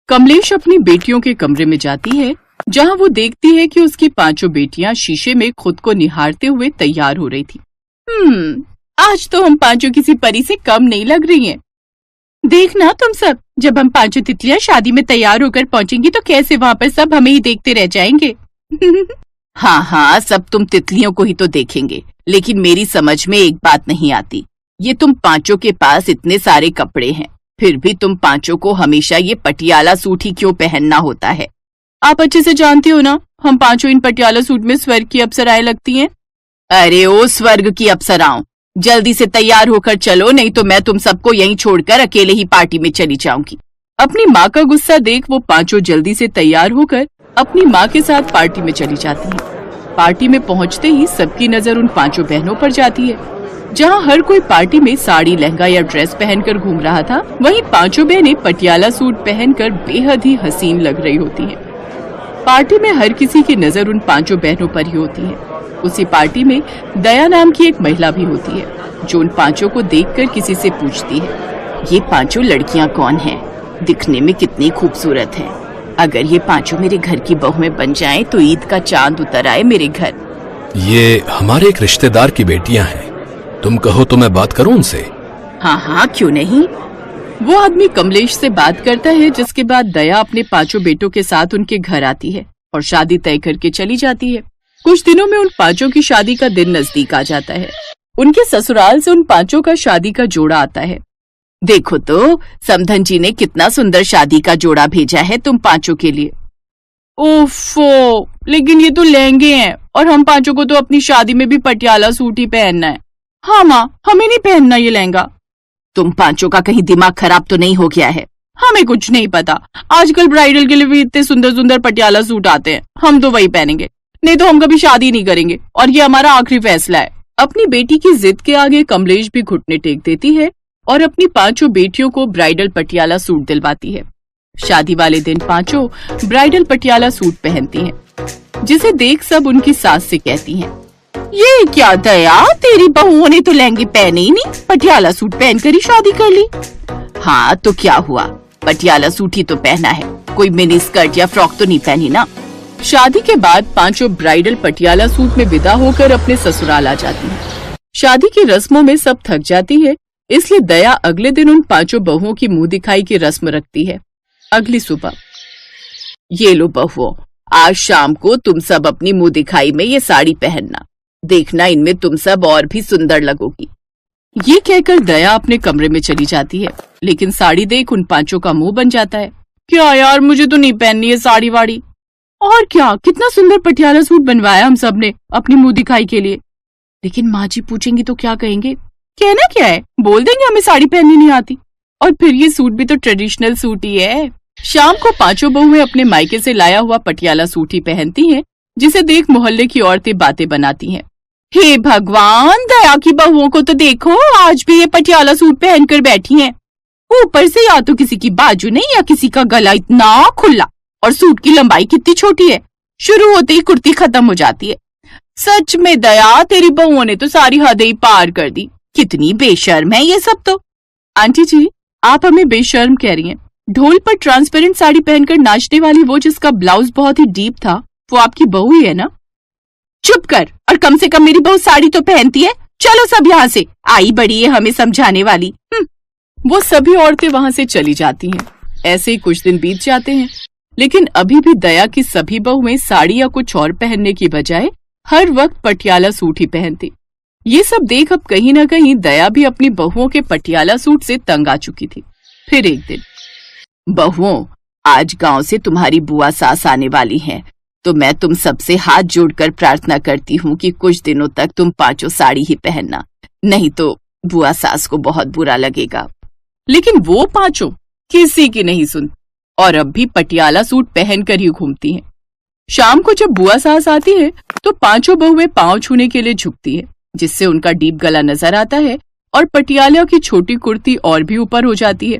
कमलेश अपनी बेटियों के कमरे में जाती है, जहां वो देखती है कि उसकी पांचों बेटियां शीशे में खुद को निहारते हुए तैयार हो रही थी। आज तो हम पांचों किसी परी से कम नहीं लग रही हैं। देखना तुम सब, जब हम पांचों तितलियां शादी में तैयार होकर पहुंचेंगी तो कैसे वहाँ पर सब हमें ही देखते रह जाएंगे। हाँ, सब तुम तितलियों को ही तो देखेंगे, लेकिन मेरी समझ में एक बात नहीं आती। ये तुम पांचों के पास इतने सारे कपड़े हैं, फिर भी तुम पांचों को हमेशा ये पटियाला सूट ही क्यों पहनना होता है? आप अच्छे से जानती हो ना, हम पांचों इन पटियाला सूट में स्वर्ग की अप्सराएं लगती हैं। अरे ओ स्वर्ग की अप्सराओं, जल्दी से तैयार होकर चलो, नहीं तो मैं तुम सबको यहीं छोड़कर अकेले ही पार्टी में चली जाऊंगी। अपनी माँ का गुस्सा देख वो पांचों जल्दी से तैयार होकर अपनी माँ के साथ पार्टी में चली जाती हैं। पार्टी में पहुँचते ही सबकी नजर उन पांचों बहनों पर जाती है। जहाँ हर कोई पार्टी में साड़ी, लहंगा या ड्रेस पहनकर घूम रहा था, वहीं पांचों बहनें पटियाला सूट पहनकर बेहद ही हसीन लग रही होती हैं। पार्टी में हर किसी की नजर उन पांचों बहनों पर ही होती है। उसी पार्टी में दया नाम की एक महिला भी होती है, जो उन पांचों को देखकर किसी से पूछती है, ये पांचों लड़कियां कौन हैं? दिखने में कितनी खूबसूरत हैं। अगर ये पांचों मेरे घर की बहुएं बन जाएं तो ईद का चांद उतर आए मेरे घर। ये हमारे एक रिश्तेदार की बेटियां हैं, तुम कहो तो मैं बात करूं उनसे? हाँ, क्यों नहीं। वो आदमी कमलेश से बात करता है, जिसके बाद दया अपने पांचों बेटों के साथ उनके घर आती है और शादी तय करके चली जाती है। कुछ दिनों में उन पांचों की शादी का दिन नजदीक आ जाता है। उनके ससुराल से उन पांचों का शादी का जोड़ा आता है। देखो तो समधन जी ने कितना सुंदर शादी का जोड़ा भेजा है तुम पांचों के लिए। ओफो, लेकिन ये तो लहंगे हैं और हम पांचों को तो अपनी शादी में भी पटियाला सूट ही पहनना है। हाँ माँ, हमें नहीं पहनना ये लहंगा। तुम पांचों का कहीं दिमाग खराब तो नहीं हो गया है? हमें कुछ नहीं पता, आजकल ब्राइडल के लिए भी इतने सुंदर सुंदर पटियाला सूट आते हैं, हम तो वही पहनेंगे, नहीं तो हम कभी शादी नहीं करेंगे और ये हमारा आखिरी फैसला है। अपनी बेटी की जिद के आगे कमलेश भी घुटने टेक देती है और अपनी पांचों बेटियों को ब्राइडल पटियाला सूट दिलवाती है। शादी वाले दिन पांचों ब्राइडल पटियाला सूट पहनती हैं, जिसे देख सब उनकी सास से कहती हैं, ये क्या दया, तेरी बहुओं ने तो लहंगे पहने ही नहीं, पटियाला सूट पहनकर ही शादी कर ली। हाँ तो क्या हुआ, पटियाला सूट ही तो पहना है, कोई मिनी स्कर्ट या फ्रॉक तो नहीं पहनी ना। शादी के बाद पांचों ब्राइडल पटियाला सूट में विदा होकर अपने ससुराल आ जाती हैं। शादी की रस्मों में सब थक जाती है, इसलिए दया अगले दिन उन पांचों बहुओं की मुंह दिखाई की रस्म रखती है। अगली सुबह, ये लो बहुओं, आज शाम को तुम सब अपनी मुंह दिखाई में ये साड़ी पहनना, देखना इनमें तुम सब और भी सुंदर लगोगी। ये कहकर दया अपने कमरे में चली जाती है, लेकिन साड़ी देख उन पांचों का मुंह बन जाता है। क्या यार, मुझे तो नहीं पहननी है साड़ी वाड़ी। और क्या, कितना सुंदर पटियाला सूट बनवाया हम सब ने अपनी मुंह दिखाई के लिए, लेकिन माँ जी पूछेंगी तो क्या कहेंगे? कहना क्या है, बोल देंगे हमें साड़ी पहननी नहीं आती। और फिर ये सूट भी तो ट्रेडिशनल सूट ही है। शाम को पांचों बहुएं अपने मायके से लाया हुआ पटियाला सूट ही पहनती हैं, जिसे देख मोहल्ले की औरतें बातें बनाती हैं। हे भगवान, दया की बहुओं को तो देखो, आज भी ये पटियाला सूट पहनकर बैठी हैं। ऊपर से या तो किसी की बाजू नहीं या किसी का गला इतना खुला, और सूट की लंबाई कितनी छोटी है, शुरू होते ही कुर्ती खत्म हो जाती है। सच में दया, तेरी बहुओं ने तो सारी हदें ही पार कर दी, कितनी बेशर्म है ये सब तो। आंटी जी, आप हमें बेशर्म कह रही हैं? ढोल पर ट्रांसपेरेंट साड़ी पहनकर नाचने वाली वो जिसका ब्लाउज बहुत ही डीप था, वो आपकी बहू ही है ना? चुप कर, और कम से कम मेरी बहू साड़ी तो पहनती है। चलो सब यहाँ से, आई बड़ी है हमें समझाने वाली। वो सभी औरतें वहाँ से चली जाती हैं। ऐसे ही कुछ दिन बीत जाते हैं, लेकिन अभी भी दया की सभी बहुएं साड़ी या कुछ और पहनने की बजाय हर वक्त पटियाला सूट ही पहनती। ये सब देख अब कहीं न कहीं दया भी अपनी बहुओं के पटियाला सूट से तंग आ चुकी थी। फिर एक दिन, बहुओं, आज गांव से तुम्हारी बुआ सास आने वाली हैं, तो मैं तुम सबसे हाथ जोड़कर प्रार्थना करती हूँ कि कुछ दिनों तक तुम पांचों साड़ी ही पहनना, नहीं तो बुआ सास को बहुत बुरा लगेगा। लेकिन वो पांचों किसी की नहीं सुनती और अब भी पटियाला सूट पहनकर ही घूमती हैं। शाम को जब बुआ सास आती है तो पांचों बहुएं पांव छूने के लिए झुकती है, जिससे उनका डीप गला नजर आता है और पटियाला की छोटी कुर्ती और भी ऊपर हो जाती है।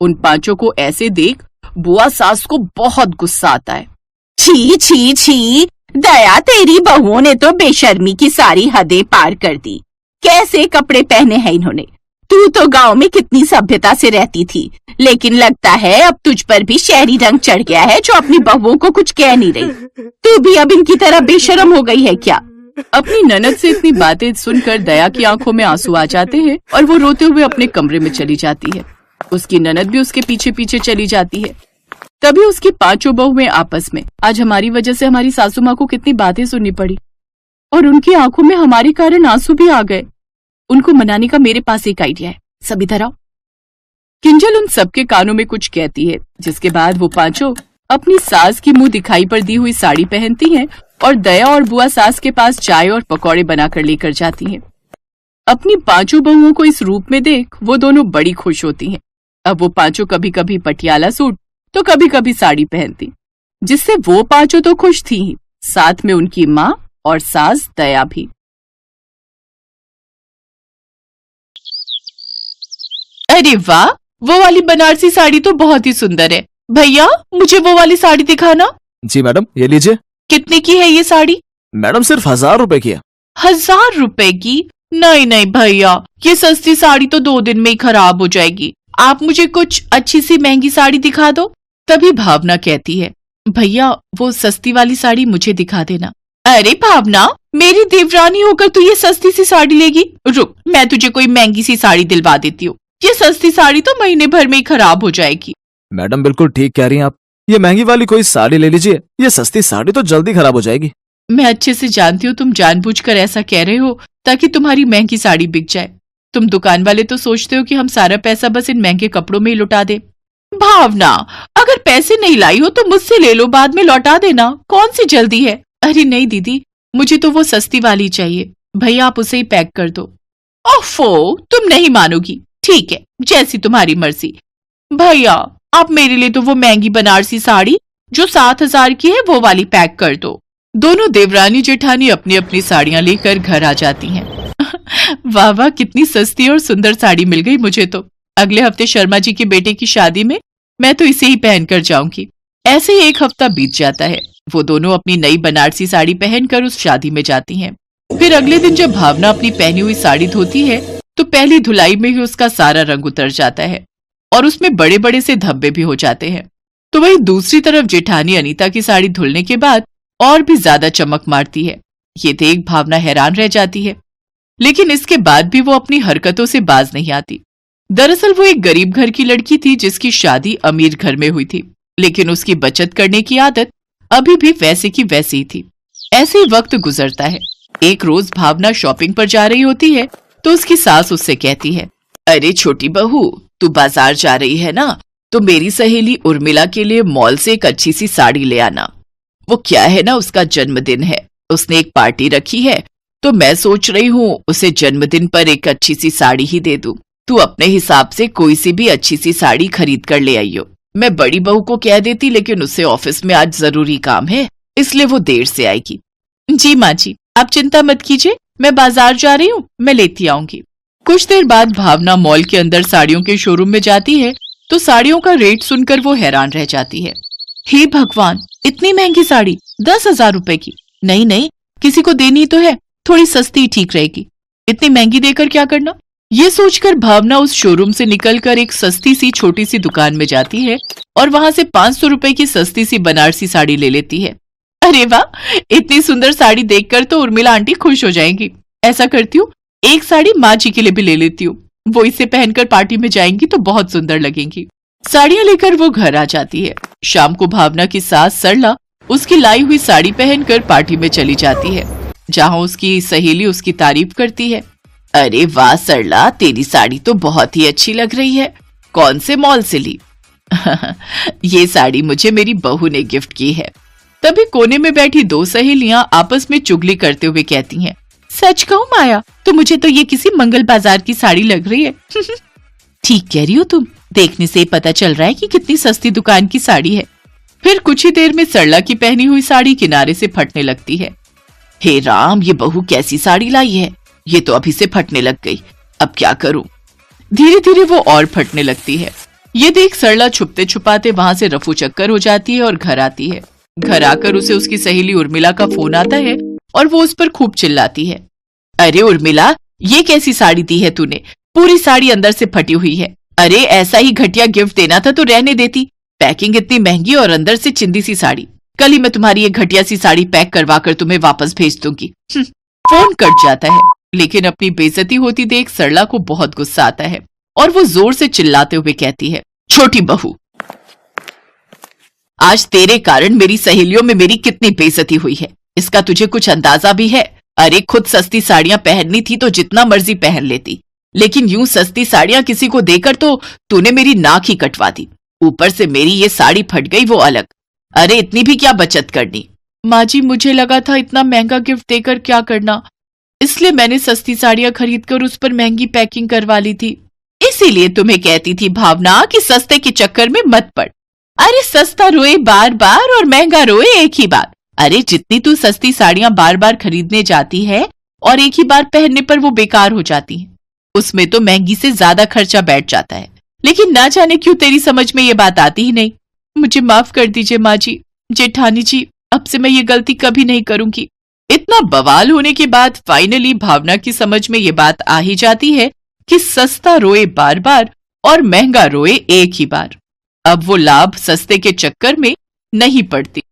उन पांचों को ऐसे देख बुआ सास को बहुत गुस्सा आता है। छी छी छी, दया, तेरी बहुओं ने तो बेशर्मी की सारी हदें पार कर दी। कैसे कपड़े पहने हैं इन्होंने, तू तो गांव में कितनी सभ्यता से रहती थी, लेकिन लगता है अब तुझ पर भी शहरी रंग चढ़ गया है जो अपनी बहुओं को कुछ कह नहीं रही। तू भी अब इनकी तरह बेशर्म हो गई है क्या? अपनी ननद से इतनी बातें सुनकर दया की आंखों में आंसू आ जाते हैं और वो रोते हुए अपने कमरे में चली जाती है। उसकी ननद भी उसके पीछे पीछे चली जाती है। तभी उसकी पांचों बहुएं आपस में, आज हमारी वजह से हमारी सासू माँ को कितनी बातें सुननी पड़ी और उनकी आंखों में हमारे कारण आंसू भी आ गए। उनको मनाने का मेरे पास एक आइडिया है, सब इधर आओ। किंजल उन सबके कानों में कुछ कहती है, जिसके बाद वो पांचों अपनी सास की मुंह दिखाई पर दी हुई साड़ी पहनती हैं और दया और बुआ सास के पास चाय और पकौड़े बनाकर लेकर जाती हैं। अपनी पांचों बहुओं को इस रूप में देख वो दोनों बड़ी खुश होती हैं। अब वो पांचों कभी कभी पटियाला सूट तो कभी कभी साड़ी पहनती, जिससे वो पांचों तो खुश थी ही, साथ में उनकी माँ और सास दया भी। अरे वाह, वो वाली बनारसी साड़ी तो बहुत ही सुंदर है। भैया मुझे वो वाली साड़ी दिखाना। जी मैडम, ये लीजिए। कितने की है ये साड़ी? मैडम सिर्फ 1000 रुपए की है। 1000 रुपए की? नहीं नहीं भैया, ये सस्ती साड़ी तो 2 दिन में ही खराब हो जाएगी। आप मुझे कुछ अच्छी सी महंगी साड़ी दिखा दो। तभी भावना कहती है, भैया वो सस्ती वाली साड़ी मुझे दिखा देना। अरे भावना, मेरी देवरानी होकर तू ये सस्ती सी साड़ी लेगी? रुक, मैं तुझे कोई महंगी सी साड़ी दिलवा देती हूँ। ये सस्ती साड़ी तो महीने भर में ही खराब हो जाएगी। मैडम बिल्कुल ठीक कह रही हैं आप, ये महंगी वाली कोई साड़ी ले लीजिए, ये सस्ती साड़ी तो जल्दी खराब हो जाएगी। मैं अच्छे से जानती हूँ तुम जानबूझकर ऐसा कह रहे हो ताकि तुम्हारी महंगी साड़ी बिक जाए। तुम दुकान वाले तो सोचते हो कि हम सारा पैसा बस इन महंगे कपड़ों में ही लुटा दे। भावना, अगर पैसे नहीं लाई हो तो मुझसे ले लो, बाद में लौटा देना, कौन सी जल्दी है। अरे नहीं दीदी, मुझे तो वो सस्ती वाली चाहिए। भैया आप उसे ही पैक कर दो। ओफो, तुम नहीं मानोगी। ठीक है, जैसी तुम्हारी मर्जी। भैया आप मेरे लिए तो वो महंगी बनारसी साड़ी जो 7000 की है वो वाली पैक कर दो। दोनों देवरानी जेठानी अपनी अपनी साड़ियां लेकर घर आ जाती हैं। वाह वाह, कितनी सस्ती और सुंदर साड़ी मिल गई मुझे तो। अगले हफ्ते शर्मा जी के बेटे की शादी में मैं तो इसे ही पहनकर जाऊंगी। ऐसे ही 1 हफ्ता बीत जाता है। वो दोनों अपनी नई बनारसी साड़ी पहनकर उस शादी में जाती हैं। फिर अगले दिन जब भावना अपनी पहनी हुई साड़ी धोती है तो पहली धुलाई में ही उसका सारा रंग उतर जाता है और उसमें बड़े बड़े से धब्बे भी हो जाते हैं। तो वही दूसरी तरफ जेठानी अनीता की साड़ी धुलने के बाद और भी ज्यादा चमक मारती है। ये देख भावना हैरान रह जाती है, लेकिन इसके बाद भी वो अपनी हरकतों से बाज नहीं आती। दरअसल वो एक गरीब घर की लड़की थी जिसकी शादी अमीर घर में हुई थी, लेकिन उसकी बचत करने की आदत अभी भी वैसे की वैसी ही थी। ऐसे ही वक्त गुजरता है। एक रोज भावना शॉपिंग पर जा रही होती है तो उसकी सास उससे कहती है, अरे छोटी बहू, तू बाजार जा रही है ना, तो मेरी सहेली उर्मिला के लिए मॉल से एक अच्छी सी साड़ी ले आना। वो क्या है ना, उसका जन्मदिन है, उसने एक पार्टी रखी है, तो मैं सोच रही हूँ उसे जन्मदिन पर एक अच्छी सी साड़ी ही दे दूं। तू अपने हिसाब से कोई सी भी अच्छी सी साड़ी खरीद कर ले आइयो। मैं बड़ी बहू को कह देती, लेकिन उससे ऑफिस में आज जरूरी काम है, इसलिए वो देर से आएगी। जी माँ जी, आप चिंता मत कीजिए, मैं बाजार जा रही हूँ, मैं लेती आऊंगी। कुछ देर बाद भावना मॉल के अंदर साड़ियों के शोरूम में जाती है तो साड़ियों का रेट सुनकर वो हैरान रह जाती है। हे भगवान, इतनी महंगी साड़ी 10,000 रुपए की? नहीं नहीं, किसी को देनी तो है, थोड़ी सस्ती ठीक रहेगी, इतनी महंगी देकर क्या करना। ये सोचकर भावना उस शोरूम से निकलकर एक सस्ती सी छोटी सी दुकान में जाती है और वहां से 500 रुपए की सस्ती सी बनारसी साड़ी ले लेती है। अरे वाह, इतनी सुंदर साड़ी देखकर तो उर्मिला आंटी खुश हो जाएंगी। ऐसा करती हूँ, एक साड़ी माँ जी के लिए भी ले लेती हूँ, वो इसे पहनकर पार्टी में जाएंगी तो बहुत सुंदर लगेंगी। साड़ियां लेकर वो घर आ जाती है। शाम को भावना की सास सरला उसकी लाई हुई साड़ी पहनकर पार्टी में चली जाती है, जहाँ उसकी सहेली उसकी तारीफ करती है। अरे वाह सरला, तेरी साड़ी तो बहुत ही अच्छी लग रही है, कौन से मॉल से ली? ये साड़ी मुझे मेरी बहू ने गिफ्ट की है। तभी कोने में बैठी 2 सहेलियां आपस में चुगली करते हुए कहती हैं, सच कहूं माया, तो मुझे तो ये किसी मंगल बाजार की साड़ी लग रही है। ठीक कह रही हो तुम, देखने से पता चल रहा है कि कितनी सस्ती दुकान की साड़ी है। फिर कुछ ही देर में सरला की पहनी हुई साड़ी किनारे से फटने लगती है। हे राम, ये बहू कैसी साड़ी लाई है, ये तो अभी से फटने लग गई, अब क्या करूं। धीरे धीरे वो और फटने लगती है। ये देख सरला छुपते छुपाते वहां से रफू चक्कर हो जाती है और घर आती है। घर आकर उसे उसकी सहेली उर्मिला का फोन आता है और वो उस पर खूब चिल्लाती है। अरे उर्मिला, ये कैसी साड़ी दी है तूने, पूरी साड़ी अंदर से फटी हुई है। अरे ऐसा ही घटिया गिफ्ट देना था तो रहने देती। पैकिंग इतनी महंगी और अंदर से चिंदी सी साड़ी। कल ही मैं तुम्हारी ये घटिया सी साड़ी पैक करवा कर तुम्हें वापस भेज दूंगी। फोन कट जाता है, लेकिन अपनी बेइज्जती होती देख सरला को बहुत गुस्सा आता है और वो जोर से चिल्लाते हुए कहती है, छोटी बहू, आज तेरे कारण मेरी सहेलियों में मेरी कितनी बेइज्जती हुई है, इसका तुझे कुछ अंदाजा भी है? अरे खुद सस्ती साड़ियां पहननी थी तो जितना मर्जी पहन लेती, लेकिन यूं सस्ती साड़ियां किसी को देकर तो तूने मेरी नाक ही कटवा दी। ऊपर से मेरी ये साड़ी फट गई वो अलग। अरे इतनी भी क्या बचत करनी? माँ जी, मुझे लगा था इतना महंगा गिफ्ट देकर क्या करना, इसलिए मैंने सस्ती साड़ियां खरीदकर उस पर महंगी पैकिंग करवा ली थी। इसीलिए तुम्हें कहती थी भावना कि सस्ते के चक्कर में मत पड़। अरे सस्ता रोए बार बार और महंगा रोए एक ही बार। अरे जितनी तू सस्ती साड़ियां बार बार खरीदने जाती है और एक ही बार पहनने पर वो बेकार हो जाती हैं, उसमें तो महंगी से ज्यादा खर्चा बैठ जाता है। लेकिन ना जाने क्यों तेरी समझ में ये बात आती ही नहीं। मुझे माफ कर दीजिए माँ जी, जेठानी जी, अब से मैं ये गलती कभी नहीं करूंगी। इतना बवाल होने के बाद फाइनली भावना की समझ में ये बात आ ही जाती है कि सस्ता रोए बार बार और महंगा रोए एक ही बार। अब वो लाभ सस्ते के चक्कर में नहीं पड़ती।